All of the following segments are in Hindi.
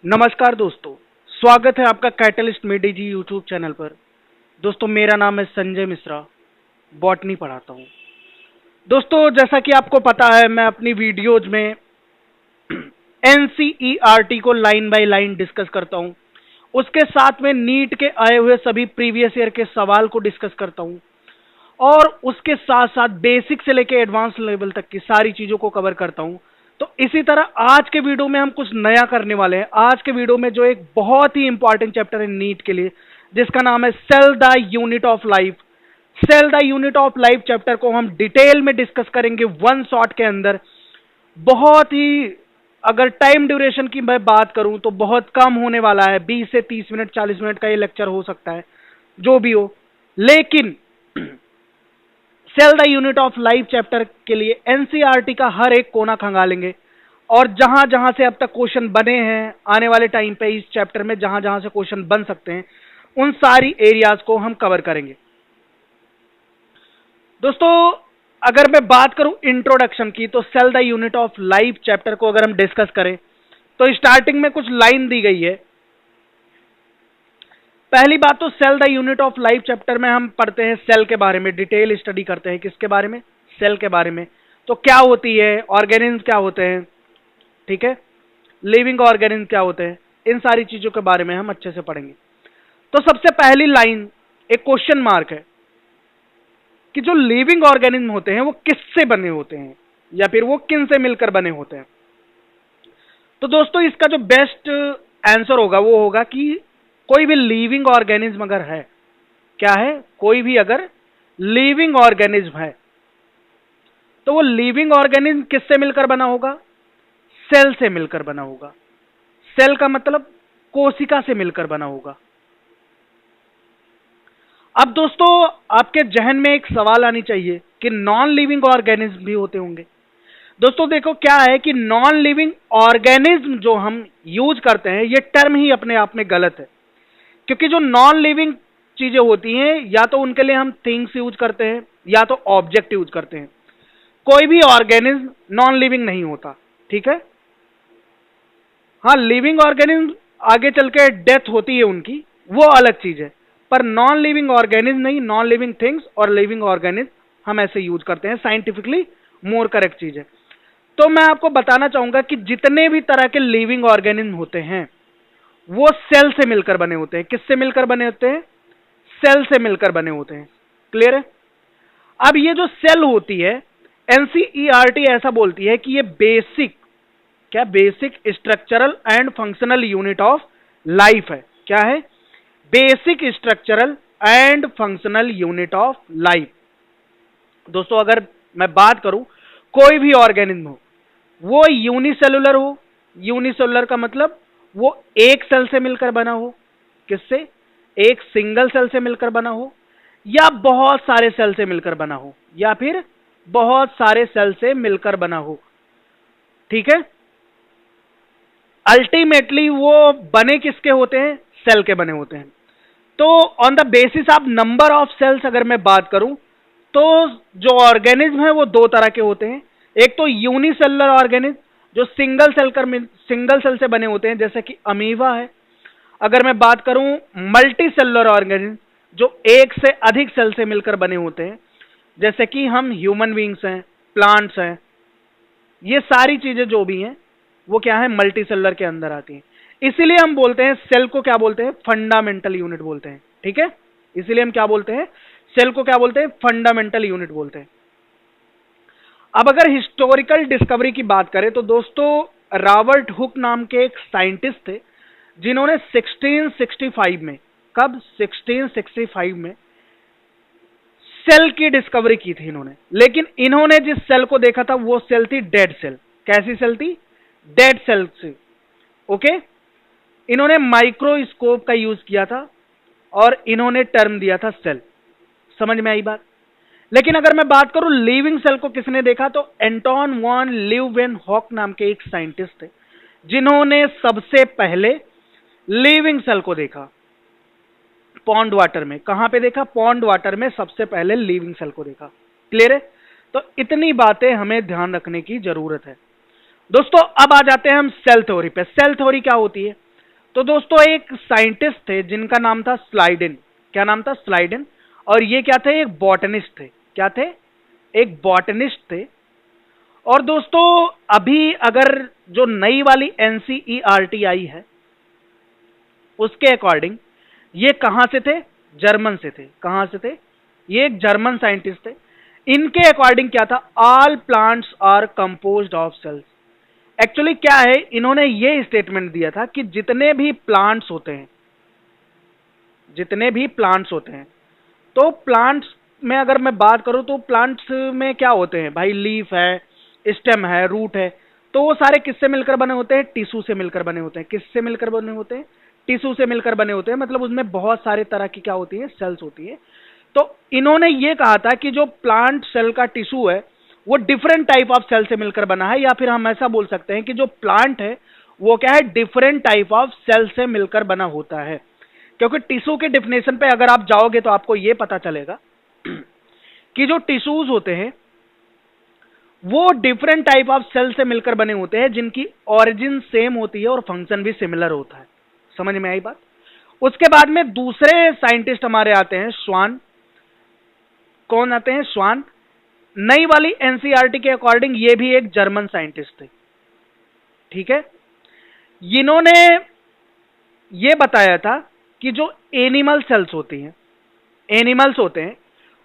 नमस्कार दोस्तों, स्वागत है आपका कैटलिस्ट मेडी जी यूट्यूब चैनल पर। दोस्तों मेरा नाम है संजय मिश्रा, बॉटनी पढ़ाता हूँ। दोस्तों जैसा कि आपको पता है, मैं अपनी वीडियोज में एनसीईआरटी को लाइन बाय लाइन डिस्कस करता हूँ। उसके साथ में नीट के आए हुए सभी प्रीवियस ईयर के सवाल को डिस्कस करता हूँ और उसके साथ साथ बेसिक से लेके एडवांस लेवल तक की सारी चीजों को कवर करता हूँ। तो इसी तरह आज के वीडियो में हम कुछ नया करने वाले हैं। आज के वीडियो में जो एक बहुत ही इंपॉर्टेंट चैप्टर है नीट के लिए, जिसका नाम है cell the unit of life. Cell the unit of life chapter को हम डिटेल में डिस्कस करेंगे वन शॉट के अंदर। बहुत ही, अगर टाइम ड्यूरेशन की मैं बात करूं तो बहुत कम होने वाला है। 20 से 30 मिनट 40 मिनट का ये लेक्चर हो सकता है, जो भी हो। लेकिन cell the unit of life chapter के लिए एनसीईआरटी का हर एक कोना खंगालेंगे और जहां जहां से अब तक क्वेश्चन बने हैं, आने वाले टाइम पे इस चैप्टर में जहां जहां से क्वेश्चन बन सकते हैं, उन सारी एरियाज को हम कवर करेंगे। दोस्तों अगर मैं बात करूं इंट्रोडक्शन की, तो cell the unit of life chapter को अगर हम डिस्कस करें तो स्टार्टिंग में कुछ लाइन दी गई है। पहली बात तो cell the unit of life chapter में हम पढ़ते हैं सेल के बारे में, डिटेल स्टडी करते हैं। किसके बारे में? सेल के बारे में। तो क्या होती है, ऑर्गेनिज्म क्या होते हैं, ठीक है, लिविंग ऑर्गेनिज्म क्या होते हैं, इन सारी चीजों के बारे में हम अच्छे से पढ़ेंगे। तो सबसे पहली लाइन एक क्वेश्चन मार्क है कि जो लिविंग ऑर्गेनिज्म होते हैं वो किससे बने होते हैं या फिर वो किन से मिलकर बने होते हैं। तो दोस्तों इसका जो बेस्ट आंसर होगा वो होगा कि कोई भी लिविंग ऑर्गेनिज्म अगर है, क्या है, कोई भी अगर लिविंग ऑर्गेनिज्म है तो वो लिविंग ऑर्गेनिज्म किससे मिलकर बना होगा? सेल से मिलकर बना होगा। सेल का मतलब कोशिका से मिलकर बना होगा। अब दोस्तों आपके जहन में एक सवाल आनी चाहिए कि नॉन लिविंग ऑर्गेनिज्म भी होते होंगे। दोस्तों देखो क्या है कि नॉन लिविंग ऑर्गेनिज्म जो हम यूज करते हैं, ये टर्म ही अपने आप में गलत है। क्योंकि जो नॉन लिविंग चीजें होती हैं, या तो उनके लिए हम थिंग्स यूज करते हैं या तो ऑब्जेक्ट यूज करते हैं। कोई भी ऑर्गेनिज्म नॉन लिविंग नहीं होता, ठीक है। हाँ, लिविंग ऑर्गेनिज्म आगे चल के डेथ होती है उनकी, वो अलग चीज है, पर नॉन लिविंग ऑर्गेनिज्म नहीं। नॉन लिविंग थिंग्स और लिविंग ऑर्गेनिज्म हम ऐसे यूज करते हैं, साइंटिफिकली मोर करेक्ट चीज है। तो मैं आपको बताना चाहूंगा कि जितने भी तरह के लिविंग ऑर्गेनिज्म होते हैं वो सेल से मिलकर बने होते हैं। किससे मिलकर बने होते हैं? सेल से मिलकर बने होते हैं। क्लियर है? अब ये जो सेल होती है, एनसीईआरटी ऐसा बोलती है कि ये बेसिक, क्या, basic structural and functional unit of life है। क्या है? Basic structural and functional unit of life. दोस्तों अगर मैं बात करूं, कोई भी ऑर्गेनिज्म हो, वो यूनिसेलुलर हो। यूनिसेलुलर का मतलब वो एक सेल से मिलकर बना हो। किससे? एक सिंगल सेल से मिलकर बना हो, या बहुत सारे सेल से मिलकर बना हो, या फिर बहुत सारे सेल से मिलकर बना हो, ठीक है। अल्टीमेटली वो बने किसके होते हैं? सेल के बने होते हैं। तो on the basis of number of cells अगर मैं बात करूं तो जो ऑर्गेनिज्म है वो दो तरह के होते हैं। एक तो यूनिसेलुलर ऑर्गेनिज्म जो सिंगल सेल से बने होते हैं, जैसे कि अमीबा है। अगर मैं बात करूं मल्टी सेलुलर ऑर्गेनिज्म जो एक से अधिक सेल से मिलकर बने होते हैं, जैसे कि हम ह्यूमन बींग्स हैं, प्लांट्स हैं, ये सारी चीजें जो भी हैं वो क्या है, मल्टी सेलुलर के अंदर आती हैं। इसीलिए हम बोलते हैं सेल को क्या बोलते हैं? फंडामेंटल यूनिट बोलते हैं, ठीक है। इसीलिए हम क्या बोलते हैं? सेल को क्या बोलते हैं? फंडामेंटल यूनिट बोलते हैं। अब अगर हिस्टोरिकल डिस्कवरी की बात करें तो दोस्तों रॉबर्ट हुक नाम के एक साइंटिस्ट थे जिन्होंने 1665 में, कब? 1665 में सेल की डिस्कवरी की थी इन्होंने। लेकिन इन्होंने जिस सेल को देखा था वो सेल थी डेड सेल। कैसी सेल थी? डेड सेल से। ओके, इन्होंने माइक्रोस्कोप का यूज किया था और इन्होंने टर्म दिया था सेल। समझ में आई बात? लेकिन अगर मैं बात करूं लिविंग सेल को किसने देखा, तो एंटोन वॉन लीeuwenhoek नाम के एक साइंटिस्ट थे जिन्होंने सबसे पहले लिविंग सेल को देखा पॉन्ड वाटर में। कहां पे देखा? पॉन्ड वाटर में सबसे पहले लिविंग सेल को देखा। क्लियर है? तो इतनी बातें हमें ध्यान रखने की जरूरत है। दोस्तों अब आ जाते हैं हम सेल थ्योरी पे। सेल थ्योरी क्या होती है? तो दोस्तों एक साइंटिस्ट थे जिनका नाम था स्लाइडेन। क्या नाम था? स्लाइडेन। और ये क्या थे? एक बॉटनिस्ट थे। क्या थे? एक बॉटनिस्ट थे। और दोस्तों अभी अगर जो नई वाली एनसीईआरटी आई है उसके अकॉर्डिंग ये कहां से थे? जर्मन से थे। कहां से थे? ये एक जर्मन साइंटिस्ट थे। इनके अकॉर्डिंग क्या था? All plants are composed of cells. Actually क्या है, इन्होंने ये स्टेटमेंट दिया था कि जितने भी प्लांट्स होते हैं, जितने भी प्लांट्स होते हैं, तो प्लांट्स में अगर मैं बात करूं तो प्लांट्स में क्या होते हैं भाई? लीफ है, स्टेम है, रूट है। तो वो सारे किससे मिलकर बने होते हैं? टिश्यू से मिलकर बने होते हैं। किससे मिलकर बने होते हैं? टिश्यू से मिलकर बने होते हैं। मतलब उसमें बहुत सारे तरह की क्या होती है? सेल्स होती है। तो इन्होंने ये कहा था कि जो प्लांट सेल का टिश्यू है वो डिफरेंट टाइप ऑफ सेल से मिलकर बना है, या फिर हम ऐसा बोल सकते हैं कि जो प्लांट है वो क्या है? डिफरेंट टाइप ऑफ सेल से मिलकर बना होता है। क्योंकि टिश्यू के डिफिनेशन पे अगर आप जाओगे तो आपको यह पता चलेगा कि जो टिश्यूज होते हैं वो डिफरेंट टाइप ऑफ सेल से मिलकर बने होते हैं, जिनकी ओरिजिन सेम होती है और फंक्शन भी सिमिलर होता है। समझ में आई बात? उसके बाद में दूसरे साइंटिस्ट हमारे आते हैं, स्वान। कौन आते हैं? स्वान। नई वाली एनसीईआरटी के अकॉर्डिंग ये भी एक जर्मन साइंटिस्ट थे। ठीक है। इन्होंने ये बताया था कि जो एनिमल सेल्स होती हैं, एनिमल्स होते हैं,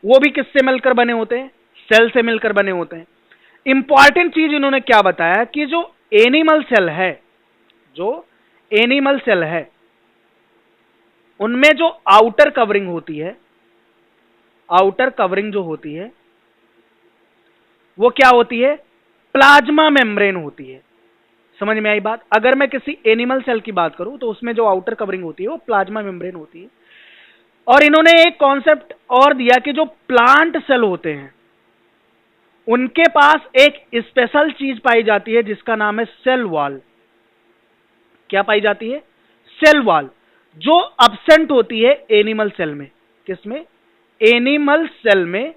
वो भी किससे मिलकर बने होते हैं? सेल से मिलकर बने होते हैं। इंपॉर्टेंट चीज इन्होंने क्या बताया कि जो एनिमल सेल है, जो एनिमल सेल है उनमें जो आउटर कवरिंग होती है, आउटर कवरिंग जो होती है वो क्या होती है? प्लाज्मा मेम्ब्रेन होती है। समझ में आई बात? अगर मैं किसी एनिमल सेल की बात करूं तो उसमें जो आउटर कवरिंग होती है वो प्लाज्मा मेम्ब्रेन होती है। और इन्होंने एक कॉन्सेप्ट और दिया कि जो प्लांट सेल होते हैं उनके पास एक स्पेशल चीज पाई जाती है जिसका नाम है सेल वॉल। क्या पाई जाती है? सेल वॉल, जो अब्सेंट होती है एनिमल सेल में। किसमें? एनिमल सेल में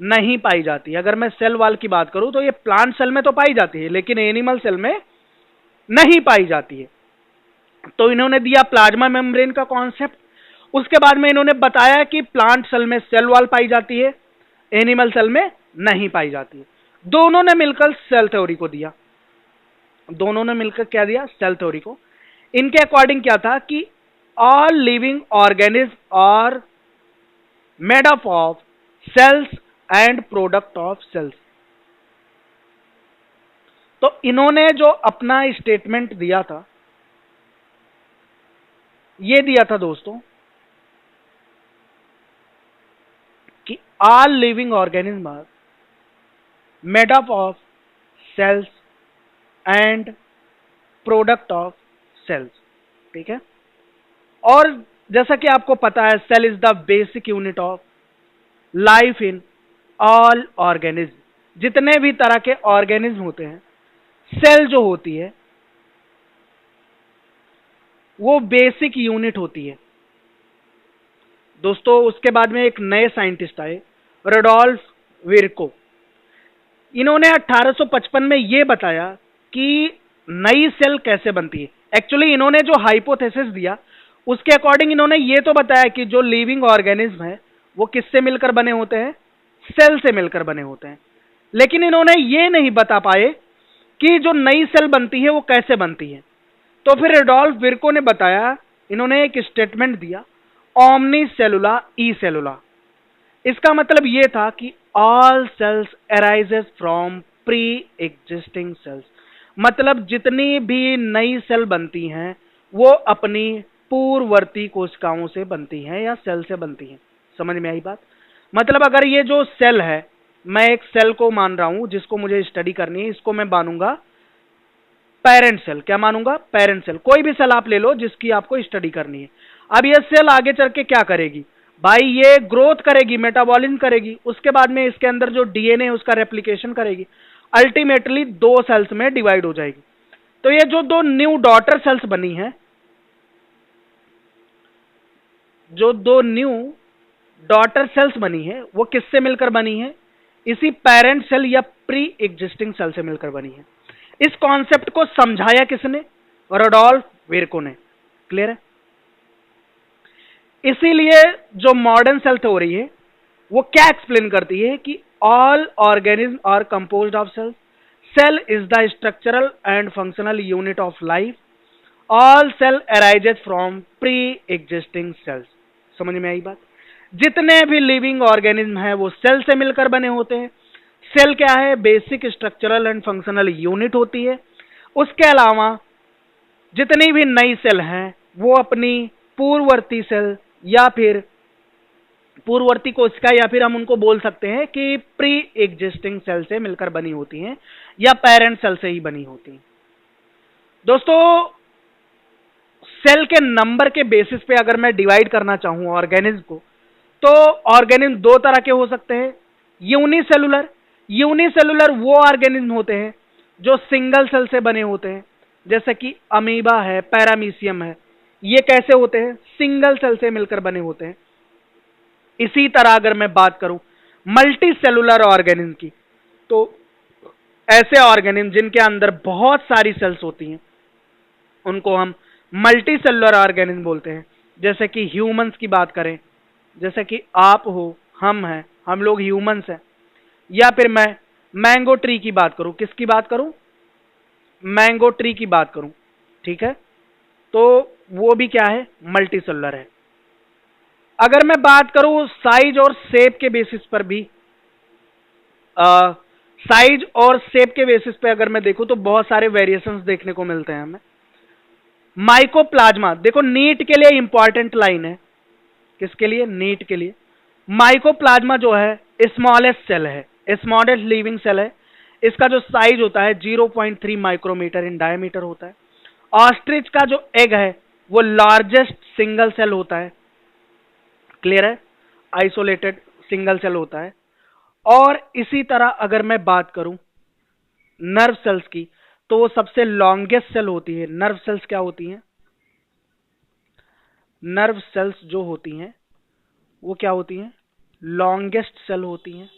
नहीं पाई जाती। अगर मैं सेल वॉल की बात करूं तो ये प्लांट सेल में तो पाई जाती है लेकिन एनिमल सेल में नहीं पाई जाती है। तो इन्होंने दिया प्लाज्मा मेम्ब्रेन का कॉन्सेप्ट। उसके बाद में इन्होंने बताया कि प्लांट सेल में सेल वॉल पाई जाती है, एनिमल सेल में नहीं पाई जाती है। दोनों ने मिलकर सेल थ्योरी को दिया। दोनों ने मिलकर क्या दिया? सेल थ्योरी को। इनके अकॉर्डिंग क्या था कि all living organism are made up of cells and product of cells. तो इन्होंने जो अपना स्टेटमेंट दिया था, ये दिया था दोस्तों कि all living organism are made up of cells and product of cells. ठीक है। और जैसा कि आपको पता है cell is the basic unit of life in all organism. जितने भी तरह के ऑर्गेनिज्म होते हैं, सेल जो होती है वो बेसिक यूनिट होती है दोस्तों। उसके बाद में एक नए साइंटिस्ट आए, रुडोल्फ विर्को। इन्होंने 1855 में यह बताया कि नई सेल कैसे बनती है। एक्चुअली इन्होंने जो हाइपोथेसिस दिया उसके अकॉर्डिंग इन्होंने ये तो बताया कि जो लिविंग ऑर्गेनिज्म है वो किससे मिलकर बने होते हैं? सेल से मिलकर बने होते हैं। लेकिन इन्होंने ये नहीं बता पाए कि जो नई सेल बनती है वो कैसे बनती है। तो फिर रुडोल्फ विर्को ने बताया, इन्होंने एक स्टेटमेंट दिया, ओमनी सेलुला ई सेलुला। इसका मतलब यह था कि all cells arises from pre existing cells. मतलब जितनी भी नई सेल बनती हैं वो अपनी पूर्ववर्ती कोशिकाओं से बनती हैं या सेल से बनती हैं। समझ में आई बात? मतलब अगर ये जो सेल है, मैं एक सेल को मान रहा हूं जिसको मुझे स्टडी करनी है, इसको मैं मानूंगा पेरेंट सेल। क्या मानूंगा? Parent cell. कोई भी सेल आप ले लो जिसकी आपको स्टडी करनी है। अब ये सेल आगे चल के क्या करेगी भाई? ये ग्रोथ करेगी, मेटाबॉलिज्म करेगी, उसके बाद में इसके अंदर जो डीएनए है उसका रेप्लिकेशन करेगी, अल्टीमेटली दो सेल्स में डिवाइड हो जाएगी। तो ये जो दो न्यू डॉटर सेल्स बनी है, जो दो न्यू डॉटर सेल्स बनी है वो किससे मिलकर बनी है? इसी पेरेंट सेल या प्री एग्जिस्टिंग सेल से मिलकर बनी है। इस कॉन्सेप्ट को समझाया किसने? रुडोल्फ विर्को ने। क्लियर है? इसीलिए जो मॉडर्न सेल थ्योरी है वो क्या एक्सप्लेन करती है कि all organism are composed of cells, cell is the structural and functional unit of life, all cell arises from pre existing cells. समझ में आई बात? जितने भी लिविंग ऑर्गेनिज्म है वो सेल से मिलकर बने होते हैं। सेल क्या है? Basic structural and functional unit होती है। उसके अलावा जितनी भी नई सेल हैं वो अपनी पूर्ववर्ती सेल या फिर पूर्ववर्ती कोशिका या फिर हम उनको बोल सकते हैं कि प्री एग्जिस्टिंग सेल से मिलकर बनी होती हैं या पेरेंट सेल से ही बनी होती हैं। दोस्तों, सेल के नंबर के बेसिस पे अगर मैं डिवाइड करना चाहूं ऑर्गेनिज्म को, तो ऑर्गेनिज्म दो तरह के हो सकते हैं। यूनिसेलुलर, यूनिसेलुलर वो ऑर्गेनिज्म होते हैं जो सिंगल सेल से बने होते हैं, जैसे कि अमीबा है, पैरामीशियम है। ये कैसे होते हैं? सिंगल सेल से मिलकर बने होते हैं। इसी तरह अगर मैं बात करूं मल्टी सेलुलर ऑर्गेनिज्म की, तो ऐसे ऑर्गेनिज्म जिनके अंदर बहुत सारी सेल्स होती हैं उनको हम मल्टी सेलुलर ऑर्गेनिज्म बोलते हैं। जैसे कि ह्यूमंस की बात करें, जैसे कि आप हो, हम हैं, हम लोग ह्यूमंस हैं। या फिर मैं मैंगो ट्री की बात करूं, किसकी बात करूं? मैंगो ट्री की बात करूं, ठीक है? तो वो भी क्या है? मल्टी सेलुलर है। अगर मैं बात करूं साइज और शेप के बेसिस पर भी, साइज और शेप के बेसिस पे अगर मैं देखूं तो बहुत सारे वेरिएशंस देखने को मिलते हैं हमें। माइकोप्लाज्मा, देखो नीट के लिए इंपॉर्टेंट लाइन है। किसके लिए? नीट के लिए। माइकोप्लाज्मा जो है स्मॉलेस्ट सेल है, स्मॉलेस्ट लिविंग सेल है। इसका जो साइज होता है 0.3 माइक्रोमीटर इन डायमीटर होता है। ऑस्ट्रिच का जो एग है वो लार्जेस्ट सिंगल सेल होता है। क्लियर है? आइसोलेटेड सिंगल सेल होता है। और इसी तरह अगर मैं बात करूं नर्व सेल्स की, तो वो सबसे लॉन्गेस्ट सेल होती है। नर्व सेल्स क्या होती हैं? नर्व सेल्स जो होती हैं वो क्या होती हैं? लॉन्गेस्ट सेल होती हैं।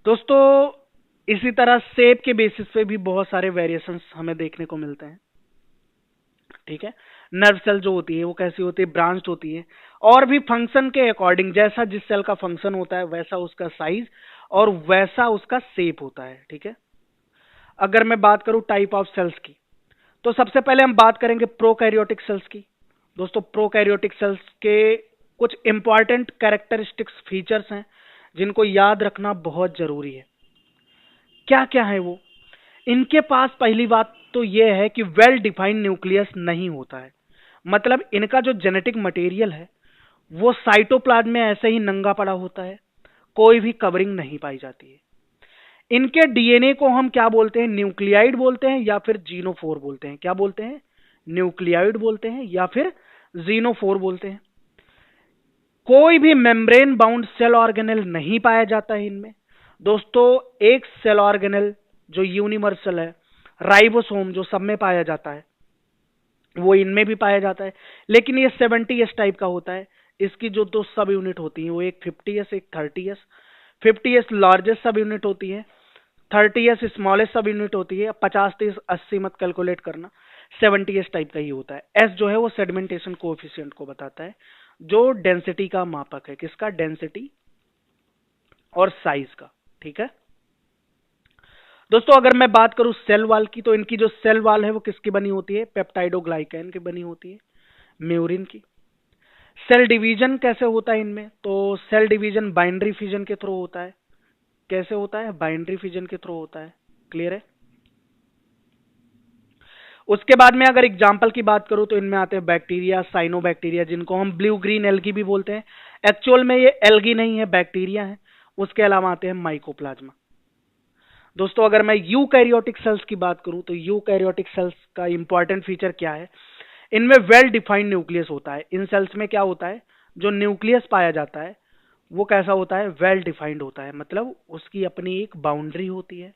दोस्तों, इसी तरह शेप के बेसिस पे भी बहुत सारे वेरिएशंस हमें देखने को मिलते हैं। ठीक है? नर्व सेल जो होती है वो कैसी होती है? ब्रांच्ड होती है। और भी फंक्शन के अकॉर्डिंग, जैसा जिस सेल का फंक्शन होता है वैसा उसका साइज और वैसा उसका शेप होता है। ठीक है? अगर मैं बात करूं टाइप ऑफ सेल्स की, तो सबसे पहले हम बात करेंगे प्रोकैरियोटिक सेल्स की। दोस्तों, प्रोकैरियोटिक सेल्स के कुछ इंपॉर्टेंट कैरेक्टरिस्टिक्स फीचर्स हैं जिनको याद रखना बहुत जरूरी है। क्या क्या है वो? इनके पास पहली बात तो यह है कि वेल डिफाइंड न्यूक्लियस नहीं होता है। मतलब इनका जो जेनेटिक मटेरियल है वो साइटोप्लाज्म में ऐसे ही नंगा पड़ा होता है, कोई भी कवरिंग नहीं पाई जाती है। इनके डीएनए को हम क्या बोलते हैं? न्यूक्लियाइड बोलते हैं या फिर जीनोफोर बोलते हैं। क्या बोलते हैं? न्यूक्लियाइड बोलते हैं या फिर जीनोफोर बोलते हैं। कोई भी मेम्ब्रेन बाउंड सेल ऑर्गेनेल नहीं पाया जाता है इनमें। दोस्तों, एक सेल ऑर्गेनेल जो यूनिवर्सल है, राइबोसोम, जो सब में पाया जाता है, वो इनमें भी पाया जाता है, लेकिन ये 70s टाइप का होता है। इसकी जो दो सब यूनिट होती हैं वो एक 50s एक 30s। 50s लार्जेस्ट सब यूनिट होती है, 30s स्मॉलेस्ट सब यूनिट होती है। 50 30 80 मत कैलकुलेट करना, 70s टाइप का ही होता है। एस जो है वो सेडिमेंटेशन कोएफिशिएंट को बताता है, जो डेंसिटी का मापक है। किसका? डेंसिटी और साइज का। ठीक है दोस्तों, अगर मैं बात करूं सेल वॉल की, तो इनकी जो सेल वॉल है वो किसकी बनी होती है? पेप्टाइडोग्लाइकैन की बनी होती है, म्यूरिन की। सेल डिवीजन कैसे होता है इनमें? तो सेल डिवीजन बाइनरी फिजन के थ्रू होता है। कैसे होता है? बाइनरी फिजन के थ्रू होता है। क्लियर है? उसके बाद में अगर एग्जांपल की बात करूं तो इनमें आते हैं बैक्टीरिया, साइनोबैक्टीरिया, जिनको हम ब्लू ग्रीन एल्गी भी बोलते हैं। एक्चुअल में ये एल्गी नहीं है, बैक्टीरिया है। उसके अलावा आते हैं माइकोप्लाज्मा। दोस्तों, अगर मैं यूकैरियोटिक सेल्स की बात करूं तो यूकैरियोटिक सेल्स का इंपॉर्टेंट फीचर क्या है? इनमें वेल डिफाइंड न्यूक्लियस होता है। इन सेल्स में क्या होता है? जो न्यूक्लियस पाया जाता है वो कैसा होता है? वेल डिफाइंड होता है। मतलब उसकी अपनी एक बाउंड्री होती है।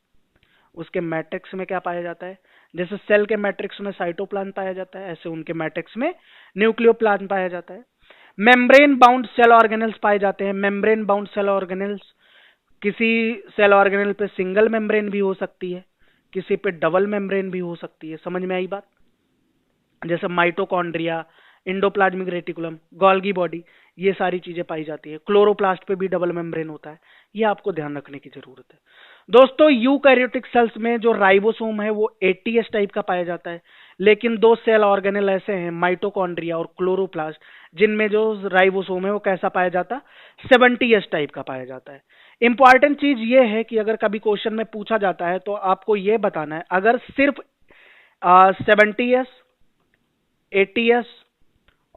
उसके मैट्रिक्स में क्या पाया जाता है? जैसे सेल के मैट्रिक्स में साइटोप्लाज्म पाया जाता है, ऐसे उनके मैट्रिक्स में न्यूक्लियोप्लाज्म पाया जाता है। मेम्ब्रेन बाउंड सेल ऑर्गेनेल्स पाए जाते हैं। मेम्ब्रेन बाउंड सेल ऑर्गेनेल्स, किसी सेल ऑर्गेनेल पे सिंगल मेम्ब्रेन भी हो सकती है, किसी पे डबल मेम्ब्रेन भी हो सकती है। समझ में आई बात? जैसे mitochondria, endoplasmic reticulum, Golgi body, ये सारी चीजें पाई जाती है। क्लोरोप्लास्ट पे भी डबल मेम्ब्रेन होता है, ये आपको ध्यान रखने की जरूरत है। दोस्तों यूकैरियोटिक सेल्स में जो राइबोसोम है वो एटीएस टाइप का पाया जाता है, लेकिन दो सेल ऑर्गेनेल ऐसे हैं माइटोकॉन्ड्रिया और क्लोरोप्लास्ट जिनमें जो राइबोसोम है वो कैसा पाया जाता है, 70s टाइप का पाया जाता है। इंपॉर्टेंट चीज ये है कि अगर कभी क्वेश्चन में पूछा जाता है तो आपको ये बताना है, अगर सिर्फ 70s, 80s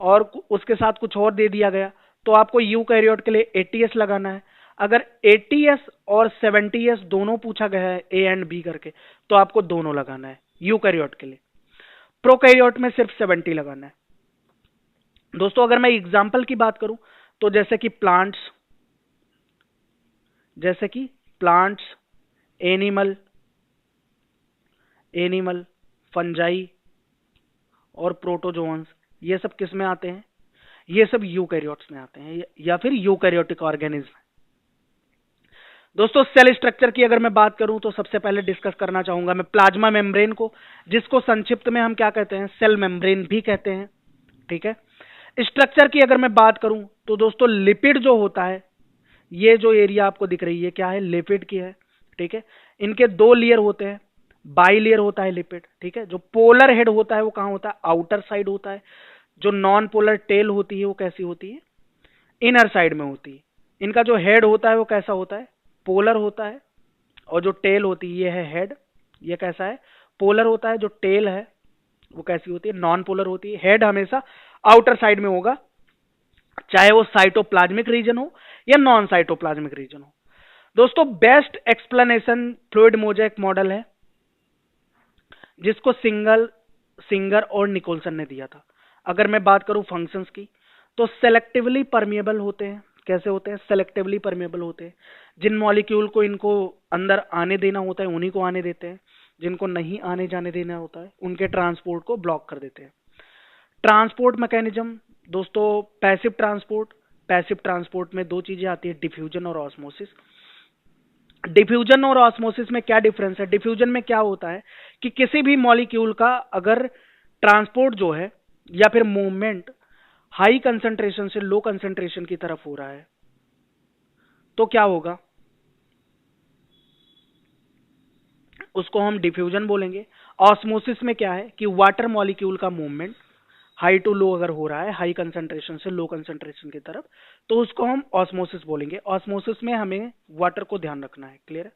और उसके साथ कुछ और दे दिया गया तो आपको यूकैरियोट के लिए 80s लगाना है। अगर 80s और 70s दोनों पूछा गया है ए एंड बी करके तो आपको दोनों लगाना है यूकैरियोट के लिए। प्रोकैरियोट में सिर्फ 70 लगाना है। दोस्तों अगर मैं एग्जांपल की बात करूं तो जैसे कि प्लांट्स, एनिमल, फंजाई और प्रोटोजोन्स, ये सब किस में आते हैं, ये सब यूकैरियोट्स में आते हैं या फिर यूकैरियोटिक ऑर्गेनिज्म। दोस्तों सेल स्ट्रक्चर की अगर मैं बात करूं तो सबसे पहले डिस्कस करना चाहूंगा मैं प्लाज्मा मेम्ब्रेन को, जिसको संक्षिप्त में हम क्या कहते हैं, सेल मेम्ब्रेन भी कहते हैं। ठीक है, स्ट्रक्चर की अगर मैं बात करूं तो दोस्तों लिपिड जो होता है, ये जो एरिया आपको दिख रही है क्या है, लिपिड की है। ठीक है, इनके दो लेयर होते हैं, बाई लेयर होता है लिपिड। ठीक है, जो पोलर हेड होता है वो कहां होता है, आउटर साइड होता है। जो नॉन पोलर टेल होती है वो कैसी होती है, इनर साइड में होती है। इनका जो हेड होता है वो कैसा होता है, पोलर होता है। और जो टेल होती है ये है हेड, ये कैसा है, पोलर होता है। जो टेल है वो कैसी होती है, नॉन पोलर होती है। हेड हमेशा आउटर साइड में होगा, चाहे वो साइटोप्लाज्मिक रीजन हो या नॉन साइटोप्लाज्मिक रीजन हो। दोस्तों best explanation fluid mosaic model है, जिसको सिंगर और निकोलसन ने दिया था। अगर मैं बात करूं फंक्शंस की तो सेलेक्टिवली परमिएबल होते हैं। कैसे होते हैं, सेलेक्टिवली परमिएबल होते हैं। जिन मॉलिक्यूल को इनको अंदर आने देना होता है उन्हीं को आने देते हैं, जिनको नहीं आने जाने देना होता है उनके ट्रांसपोर्ट को ब्लॉक कर देते हैं। ट्रांसपोर्ट मैकेनिज्म दोस्तों, पैसिव ट्रांसपोर्ट में दो चीजें आती है, डिफ्यूजन और ऑस्मोसिस। डिफ्यूजन और ऑस्मोसिस में क्या डिफरेंस है, डिफ्यूजन में क्या होता है कि किसी भी मॉलिक्यूल का अगर ट्रांसपोर्ट जो है या फिर मूवमेंट हाई कंसंट्रेशन से लो कंसंट्रेशन की तरफ हो रहा है तो क्या होगा, उसको हम डिफ्यूजन बोलेंगे। ऑस्मोसिस में क्या है कि वाटर मॉलिक्यूल का मूवमेंट हाई टू लो अगर हो रहा है, हाई कंसंट्रेशन से लो कंसंट्रेशन की तरफ, तो उसको हम ऑस्मोसिस बोलेंगे। ऑस्मोसिस में हमें वाटर को ध्यान रखना है, क्लियर है।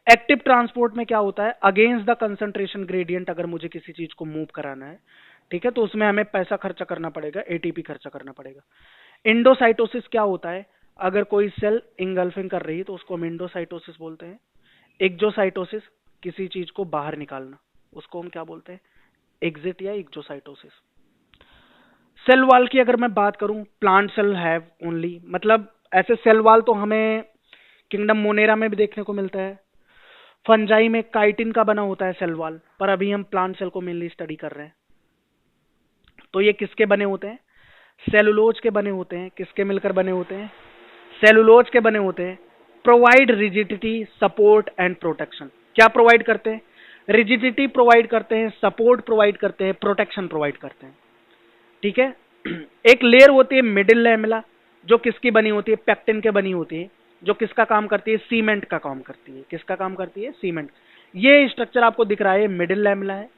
एक्टिव ट्रांसपोर्ट में क्या होता है, अगेंस्ट द कंसंट्रेशन ग्रेडियंट अगर मुझे किसी चीज को मूव कराना है, ठीक है, तो उसमें हमें पैसा खर्चा करना पड़ेगा, एटीपी खर्चा करना पड़ेगा। इंडोसाइटोसिस क्या होता है, अगर कोई सेल इंगल्फिंग कर रही है तो उसको हम इंडोसाइटोसिस बोलते हैं। एक्जोसाइटोसिस किसी चीज को बाहर निकालना, उसको हम क्या बोलते हैं, एग्जिट या एक्जोसाइटोसिस। सेल वॉल की अगर मैं बात करूं, प्लांट सेल हैव ओनली, मतलब ऐसे सेल वॉल तो हमें किंगडम मोनेरा में भी देखने को मिलता है, फंजाई में काइटिन का बना होता है सेल वॉल, पर अभी हम प्लांट सेल को मेनली स्टडी कर रहे हैं। तो ये किसके बने होते हैं, सेलुलोज के बने होते हैं। किसके मिलकर बने होते हैं, सेलुलोज के बने होते हैं। Provide rigidity, support and protection. क्या प्रोवाइड करते हैं, रिजिडिटी प्रोवाइड करते हैं, सपोर्ट प्रोवाइड करते हैं, प्रोटेक्शन प्रोवाइड करते हैं। ठीक है, एक लेयर होती है मिडिल लैमेला, जो किसकी बनी होती है, पेक्टिन के बनी होती है, जो किसका काम करती है, सीमेंट का काम करती है। किसका काम करती है, सीमेंट। ये स्ट्रक्चर आपको दिख रहा है, मिडिल लैमेला है।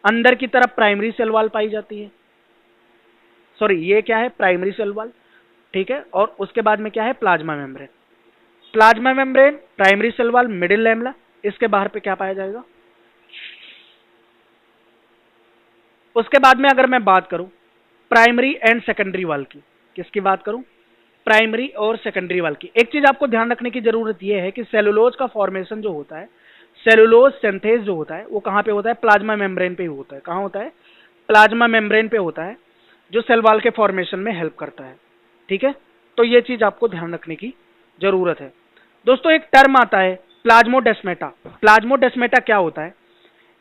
अंदर की तरफ प्राइमरी सेल वॉल पाई जाती है, सॉरी ये क्या है, प्राइमरी सेल वॉल। ठीक है, और उसके बाद में क्या है, plasma membrane. Plasma membrane, primary cell wall, middle lamella. इसके बाहर पे क्या पाया जाएगा, उसके बाद में अगर मैं बात करूं प्राइमरी एंड सेकेंडरी वाल की, किसकी बात करूं, प्राइमरी और सेकेंडरी वाल की। एक चीज आपको ध्यान रखने की जरूरत यह है कि सेलुलोज का फॉर्मेशन जो होता है, सेलुलोज सिंथेज जो होता है वो कहां पे होता है, प्लाज्मा मेम्ब्रेन पे ही होता है। कहां होता है, प्लाज्मा मेम्ब्रेन पे होता है, जो सेल वॉल के फॉर्मेशन में हेल्प करता है। ठीक है, तो ये चीज आपको ध्यान रखने की जरूरत है। दोस्तों एक टर्म आता है प्लाज्मोडेस्मेटा। प्लाज्मोडेस्मेटा क्या होता है,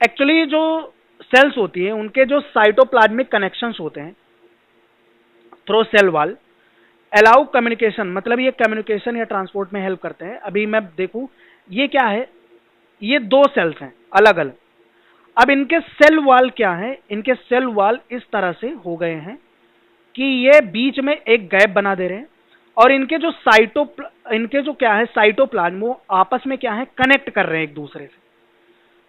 एक्चुअली जो सेल्स होती है उनके जो साइटोप्लाज्मिक कनेक्शंस होते हैं through cell wall allow communication, मतलब ये कम्युनिकेशन या ट्रांसपोर्ट में हेल्प करते हैं। अभी मैं देखूं ये क्या है, ये दो सेल्स हैं अलग अलग। अब इनके सेल वॉल क्या है, इनके सेल वॉल इस तरह से हो गए हैं कि ये बीच में एक गैप बना दे रहे हैं, और इनके जो क्या है साइटोप्लाज्म, वो आपस में क्या है कनेक्ट कर रहे हैं एक दूसरे से।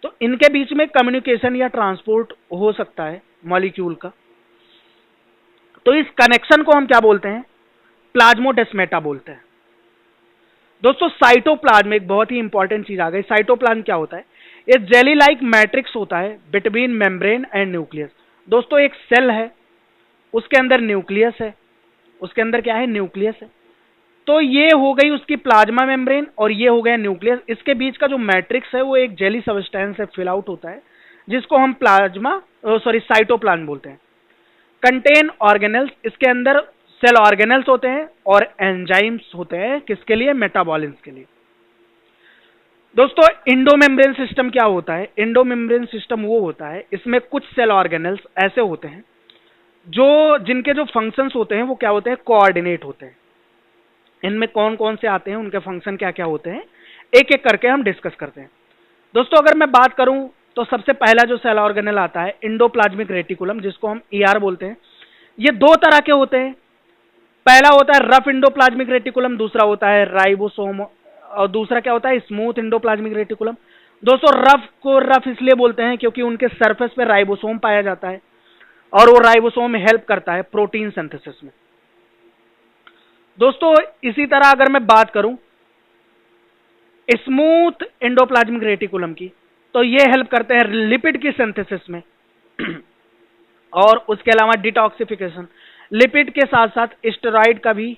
तो इनके बीच में कम्युनिकेशन या ट्रांसपोर्ट हो सकता है मॉलिक्यूल का। तो इस कनेक्शन को हम क्या बोलते हैं, प्लाज्मोडेस्मेटा बोलते हैं। दोस्तों साइटोप्लाज्म एक बहुत ही इंपॉर्टेंट चीज आ गई। साइटोप्लाज्म क्या होता है, ये जेली लाइक मैट्रिक्स होता है बिटवीन मेम्ब्रेन एंड न्यूक्लियस। दोस्तों एक सेल है, उसके अंदर न्यूक्लियस है, उसके अंदर क्या है न्यूक्लियस है। तो ये हो गई उसकी प्लाज्मा मेम्ब्रेन और ये हो गया न्यूक्लियस। इसके बीच का जो मैट्रिक्स है वो एक जेली सब्सटेंस से फिल आउट होता है, जिसको हम साइटोप्लाज्म बोलते हैं। कंटेन ऑर्गेनेल्स, इसके अंदर सेल ऑर्गेनेल्स होते हैं और एंजाइम्स होते हैं, किसके लिए, मेटाबॉलिन्स के लिए। दोस्तों इंडोमेम्ब्रेन सिस्टम क्या होता है, इंडोमेम्ब्रेन सिस्टम वो होता है, इसमें कुछ सेल ऑर्गेनेल्स ऐसे होते हैं जो जिनके जो फंक्शंस होते हैं वो क्या होते हैं, कोऑर्डिनेट होते हैं। इनमें कौन कौन से आते हैं, उनके फंक्शन क्या क्या होते हैं, एक एक करके हम डिस्कस करते हैं। दोस्तों अगर मैं बात करूं तो सबसे पहला जो सेल ऑर्गेनल आता है इंडोप्लाज्मिक रेटिकुलम, जिसको हम ईआर बोलते हैं। ये दो तरह के होते हैं, पहला होता है रफ इंडोप्लाज्मिक रेटिकुलम, दूसरा होता है राइबोसोम, और दूसरा क्या होता है स्मूथ इंडोप्लाज्मिक रेटिकुलम। दोस्तों रफ को रफ इसलिए बोलते हैं क्योंकि उनके सरफेस पे राइबोसोम पाया जाता है और वो राइबोसोम हेल्प करता है प्रोटीन सिंथेसिस में। दोस्तों इसी तरह अगर मैं बात करूं स्मूथ एंडोप्लाज्मिक रेटिकुलम की, तो ये हेल्प करते हैं लिपिड की सिंथेसिस में और उसके अलावा डिटॉक्सिफिकेशन, लिपिड के साथ साथ स्टेरॉइड का भी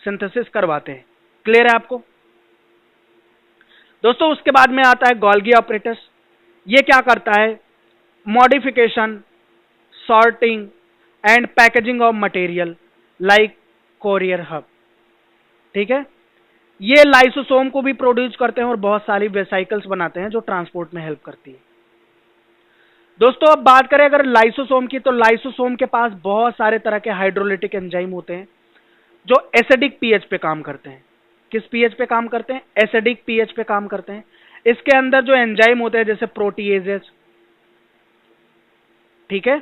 सिंथेसिस करवाते हैं। क्लियर है आपको। दोस्तों उसके बाद में आता है गोल्गी ऑपरेटस। ये क्या करता है, modification, sorting and packaging of material like courier hub. ठीक है, ये लाइसोसोम को भी प्रोड्यूस करते हैं और बहुत सारी वेसाइकल्स बनाते हैं जो ट्रांसपोर्ट में हेल्प करती है। दोस्तों अब बात करें अगर लाइसोसोम की, तो लाइसोसोम के पास बहुत सारे तरह के हाइड्रोलिटिक एंजाइम होते हैं जो एसिडिक पीएच पे काम करते हैं। किस पीएच पे काम करते हैं, एसिडिक पीएच पे काम करते हैं। इसके अंदर जो एंजाइम होते हैं जैसे प्रोटीएजेस, ठीक है,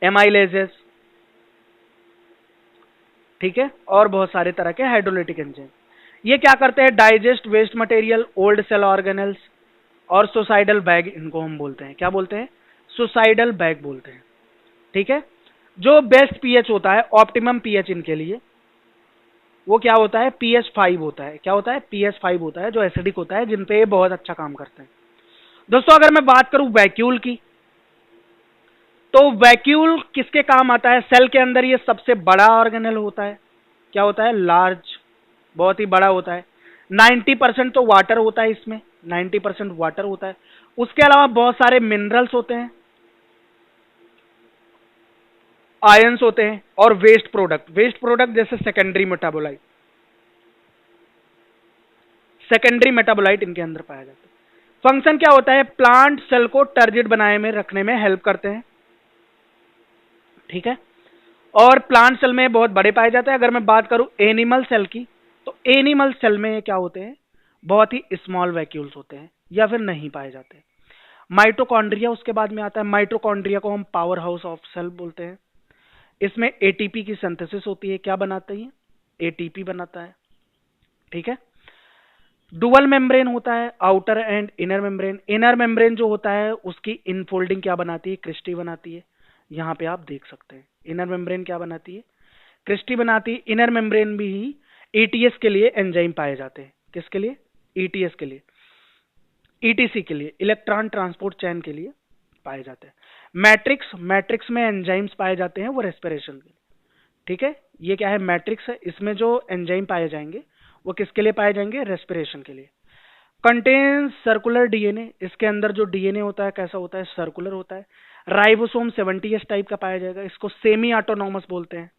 एमाइलेजेस, ठीक है, और बहुत सारे तरह के हाइड्रोलिटिक एंजाइम। ये क्या करते हैं, digest waste material, old cell organelles और सुसाइडल बैग, इनको हम बोलते हैं, क्या बोलते हैं, सुसाइडल बैग बोलते हैं। ठीक है, जो बेस्ट पीएच होता है, ऑप्टिमम पीएच इनके लिए, वो क्या होता है, pH 5 होता है। क्या होता है, pH 5 होता है, जो एसिडिक होता है, जिन पे ये बहुत अच्छा काम करते हैं। दोस्तों अगर मैं बात करूं वैक्यूल की, तो वैक्यूल किसके काम आता है, सेल के अंदर ये सबसे बड़ा ऑर्गेनेल होता है। क्या होता है, लार्ज, बहुत ही बड़ा होता है। 90% तो वाटर होता है इसमें, 90% वाटर होता है। उसके अलावा बहुत सारे मिनरल्स होते हैं, आयंस होते हैं और वेस्ट प्रोडक्ट जैसे सेकेंडरी मेटाबोलाइट इनके अंदर पाया जाता है। फंक्शन क्या होता है, प्लांट सेल को टर्जिड बनाए में रखने में हेल्प करते हैं। ठीक है, और प्लांट सेल में बहुत बड़े पाए जाते हैं। अगर मैं बात करूं एनिमल सेल की, तो एनिमल सेल में क्या होते हैं, बहुत ही स्मॉल वैक्यूल्स होते हैं या फिर नहीं पाए जाते। माइटोकॉन्ड्रिया उसके बाद में आता है। माइटोकॉन्ड्रिया को हम पावर हाउस ऑफ सेल बोलते हैं। इसमें एटीपी की सिंथेसिस होती है। क्या बनाता है, एटीपी बनाता है। ठीक है, डुअल मेम्ब्रेन होता है, outer and inner membrane. Inner membrane जो होता है उसकी इनफोल्डिंग क्या बनाती है, क्रिस्टी बनाती है। यहां पे आप देख सकते हैं इनर मेम्ब्रेन क्या बनाती है, क्रिस्टी बनाती है। इनर मेम्ब्रेन भी ही ईटीएस के लिए एंजाइम पाए जाते हैं। किसके लिए, ईटीएस के लिए, ईटीसी के लिए, इलेक्ट्रॉन ट्रांसपोर्ट चैन के लिए पाए जाते हैं। मैट्रिक्स में एंजाइम्स पाए जाते हैं, वो रेस्पिरेशन के लिए। ठीक है, ये क्या है, मैट्रिक्स है, इसमें जो एंजाइम पाए जाएंगे वो किसके लिए पाए जाएंगे, रेस्पिरेशन के लिए। कंटेन सर्कुलर डीएनए, इसके अंदर जो डीएनए होता है कैसा होता है, सर्कुलर होता है। राइबोसोम 70S टाइप का पाया जाएगा। इसको सेमी ऑटोनॉमस बोलते हैं।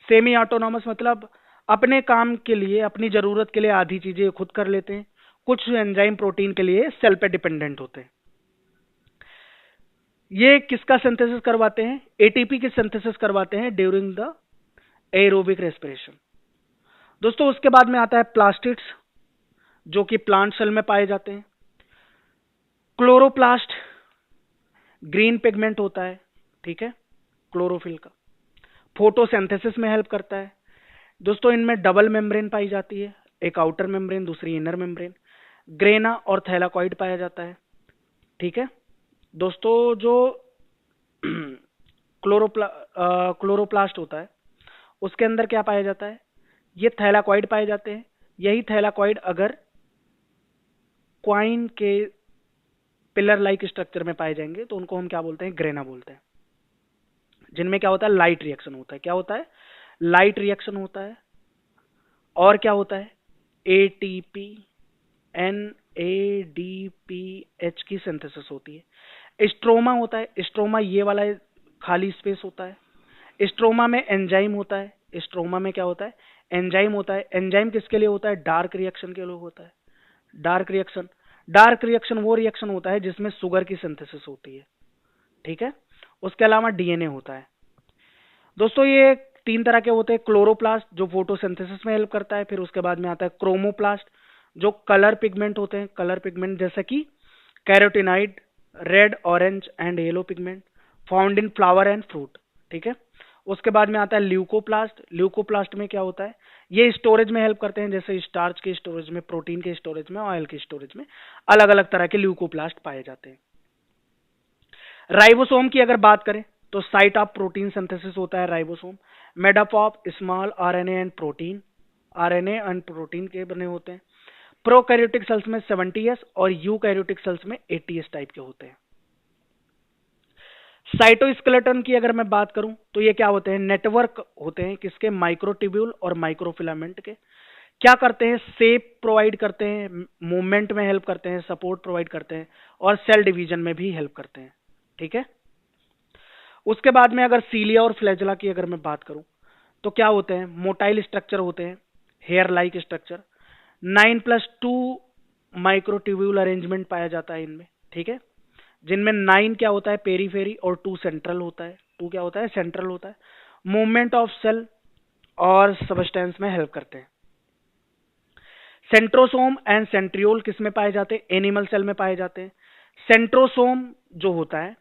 सेमी ऑटोनॉमस मतलब अपने काम के लिए, अपनी जरूरत के लिए आधी चीजें खुद कर लेते हैं। कुछ एंजाइम प्रोटीन के लिए सेल पे डिपेंडेंट होते हैं। ये किसका सिंथेसिस करवाते हैं, एटीपी की सिंथेसिस करवाते हैं ड्यूरिंग द एरोबिक रेस्पिरेशन। दोस्तों उसके बाद में आता है प्लास्टिड्स, जो कि प्लांट सेल में पाए जाते हैं। क्लोरोप्लास्ट ग्रीन पिगमेंट होता है, ठीक है, क्लोरोफिल का, फोटोसिंथेसिस में हेल्प करता है। दोस्तों इनमें डबल मेम्ब्रेन पाई जाती है, एक आउटर मेम्ब्रेन दूसरी इनर मेम्ब्रेन। ग्रेना और थैलाकॉइड पाया जाता है, ठीक है। दोस्तों जो क्लोरोप्लास्ट होता है उसके अंदर क्या पाया जाता है, ये थैलाकॉइड पाए जाते हैं। यही थैलाकॉइड अगर क्वाइन के पिलर लाइक स्ट्रक्चर में पाए जाएंगे तो उनको हम क्या बोलते हैं, ग्रेना बोलते हैं, जिनमें क्या होता है, लाइट रिएक्शन होता है। क्या होता है, लाइट रिएक्शन होता है। और क्या होता है, एटीपी NADPH की सिंथेसिस होती है। स्ट्रोमा होता है, स्ट्रोमा ये वाला खाली स्पेस होता है। स्ट्रोमा में एंजाइम होता है। स्ट्रोमा में क्या होता है, एंजाइम होता है। एंजाइम किसके लिए होता है, डार्क रिएक्शन के लिए होता है। डार्क रिएक्शन, डार्क रिएक्शन वो रिएक्शन होता है जिसमें शुगर की सिंथेसिस होती है, ठीक है। उसके अलावा डीएनए होता है। दोस्तों ये तीन तरह के होते हैं, क्लोरोप्लास्ट जो फोटोसिंथेसिस में हेल्प करता है, फिर उसके बाद में आता है क्रोमोप्लास्ट जो कलर पिगमेंट होते हैं, कलर पिगमेंट जैसे कि carotenoid, red, orange and yellow pigment found in flower and fruit, ठीक है। उसके बाद में आता है ल्यूकोप्लास्ट। ल्यूकोप्लास्ट में क्या होता है, ये स्टोरेज में हेल्प करते हैं, जैसे स्टार्च के स्टोरेज में, प्रोटीन के स्टोरेज में, ऑयल के स्टोरेज में, अलग अलग तरह के ल्यूकोप्लास्ट पाए जाते हैं। राइबोसोम की अगर बात करें तो साइट ऑफ प्रोटीन सिंथेसिस होता है ribosome, made up of small RNA and protein, RNA and protein के बने होते हैं। प्रोकैरियोटिक सेल्स में 70S और यूकैरियोटिक सेल्स में 80S टाइप के होते हैं। साइटोस्केलेटन की अगर मैं बात करूं तो ये क्या होते हैं, नेटवर्क होते हैं किसके, माइक्रोट्यूब्यूल और माइक्रोफिलामेंट के। क्या करते हैं, शेप प्रोवाइड करते हैं, मूवमेंट में हेल्प करते हैं, सपोर्ट प्रोवाइड करते हैं और सेल डिवीजन में भी हेल्प करते हैं, ठीक है। उसके बाद में अगर सीलिया और फ्लैजेला की अगर मैं बात करूं तो क्या होते हैं, मोटाइल स्ट्रक्चर होते हैं, hair like structure, 9+2 microtubule arrangement पाया जाता है इनमें, ठीक है। जिनमें 9 क्या होता है, पेरीफेरी, और 2 सेंट्रल होता है। 2 क्या होता है, सेंट्रल होता है। मूवमेंट ऑफ सेल और सबस्टेंस में हेल्प करते हैं। सेंट्रोसोम एंड सेंट्रियोल किस में पाए जाते हैं, एनिमल सेल में पाए जाते हैं। सेंट्रोसोम जो होता है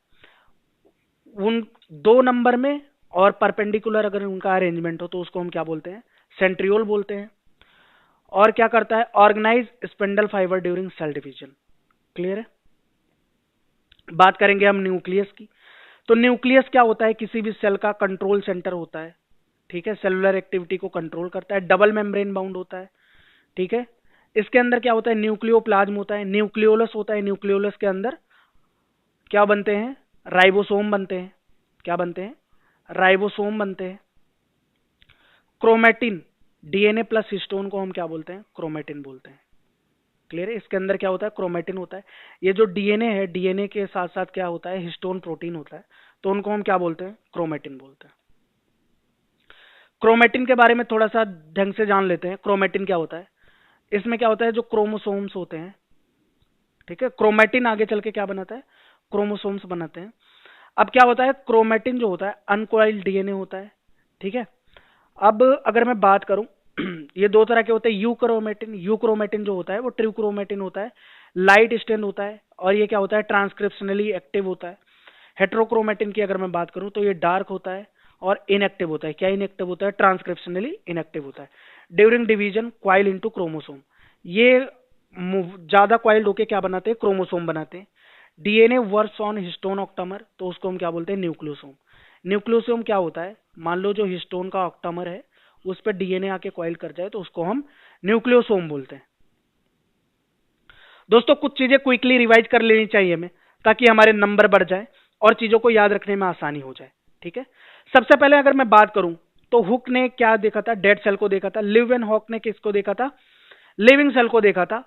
उन 2 नंबर में और परपेंडिकुलर अगर उनका अरेंजमेंट हो तो उसको हम क्या बोलते हैं, सेंट्रियोल बोलते हैं। और क्या करता है, organise spindle fibre during cell division. Clear है। बात करेंगे हम न्यूक्लियस की, तो न्यूक्लियस क्या होता है, किसी भी सेल का कंट्रोल सेंटर होता है, ठीक है, सेलुलर एक्टिविटी को कंट्रोल करता है, डबल मेम्ब्रेन बाउंड होता है, ठीक है। इसके अंदर क्या होता है, न्यूक्लियोप्लाज्म होता है, न्यूक्लियोलस होता है। न्यूक्लियोलस के अंदर क्या बनते हैं, राइबोसोम बनते हैं। क्या बनते हैं, राइबोसोम बनते हैं। क्रोमेटिन, डीएनए प्लस हिस्टोन को हम क्या बोलते हैं, क्रोमेटिन बोलते हैं। क्लियर है। इसके अंदर क्या होता है, क्रोमेटिन होता है। ये जो डीएनए है, डीएनए के साथ साथ क्या होता है, हिस्टोन प्रोटीन होता है, तो उनको हम क्या बोलते हैं, क्रोमेटिन बोलते हैं। क्रोमेटिन के बारे में थोड़ा सा ढंग से जान लेते हैं। क्रोमेटिन क्या होता है, इसमें क्या होता है, जो क्रोमोसोम्स होते हैं, ठीक है, क्रोमेटिन आगे चल के क्या बनाता है, क्रोमोसोम्स बनाते हैं। अब क्या होता है, क्रोमेटिन जो होता है अनकॉइल्ड डीएनए होता है, ठीक है। अब अगर मैं बात करूं ये 2 तरह के होते हैं, यूक्रोमेटिन। यूक्रोमेटिन जो होता है वो ट्रू क्रोमेटिन होता है, लाइट स्टेन होता है, और ये क्या होता है, ट्रांसक्रिप्शनली एक्टिव होता है। हेट्रोक्रोमेटिन की अगर मैं बात करूं तो ये डार्क होता है और इनएक्टिव होता है। क्या इनएक्टिव होता है, ट्रांसक्रिप्शनली इनएक्टिव होता है। During division coil into chromosome, ये ज्यादा क्वाइल्ड होके क्या बनाते हैं, क्रोमोसोम बनाते हैं। DNA works on histone octamer, तो उसको हम क्या बोलते हैं, न्यूक्लियोसोम। न्यूक्लियोसोम क्या होता है, मान लो जो हिस्टोन का ऑक्टामर है उस पर डीएनए आके क्वाइल कर जाए तो उसको हम न्यूक्लियोसोम बोलते हैं। दोस्तों कुछ चीजें क्विकली रिवाइज कर लेनी चाहिए हमें, ताकि हमारे नंबर बढ़ जाए और चीजों को याद रखने में आसानी हो जाए, ठीक है। सबसे पहले अगर मैं बात करूं तो हुक ने क्या देखा था, डेड सेल को देखा था। लिव हॉक ने किसको देखा था, लिविंग सेल को देखा था।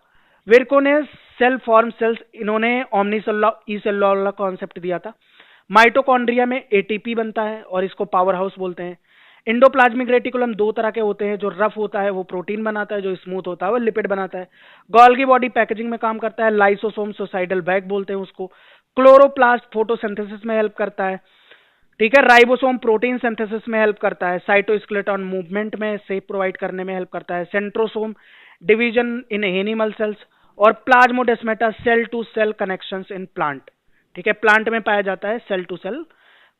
विर्को ने सेल फॉर्म सेल्स, इन्होंने ओमनीसेलुलर कॉन्सेप्ट दिया था। माइटोकॉन्ड्रिया में एटीपी बनता है और इसको पावर हाउस बोलते हैं। इंडोप्लाज्मिक रेटिकुलम 2 तरह के होते हैं, जो रफ होता है वो प्रोटीन बनाता है, जो स्मूथ होता है वो लिपिड बनाता है। गोल्गी बॉडी पैकेजिंग में काम करता है। लाइसोसोम सुसाइडल बैग बोलते हैं उसको। क्लोरोप्लास्ट फोटोसिंथेसिस में हेल्प करता है, ठीक है। राइबोसोम प्रोटीन सिंथेसिस में हेल्प करता है। साइटोस्केलेटन मूवमेंट में शेप प्रोवाइड करने में हेल्प करता है। Centrosome division in animal cells, और plasmodesmata cell to cell connections in plant. ठीक है, प्लांट में पाया जाता है सेल टू सेल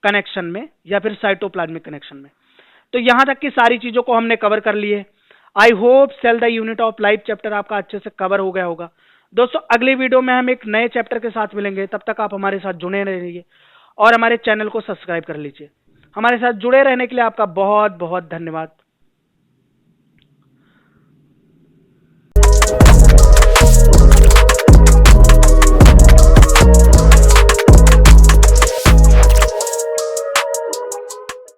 कनेक्शन में या फिर साइटोप्लाज्मिक कनेक्शन में। तो यहां तक की सारी चीजों को हमने कवर कर लिए। I hope cell the unit of life chapter आपका अच्छे से कवर हो गया होगा। दोस्तों अगली वीडियो में हम एक नए चैप्टर के साथ मिलेंगे, तब तक आप हमारे साथ जुड़े रहिए और हमारे चैनल को सब्सक्राइब कर लीजिए। हमारे साथ जुड़े रहने के लिए आपका बहुत बहुत धन्यवाद।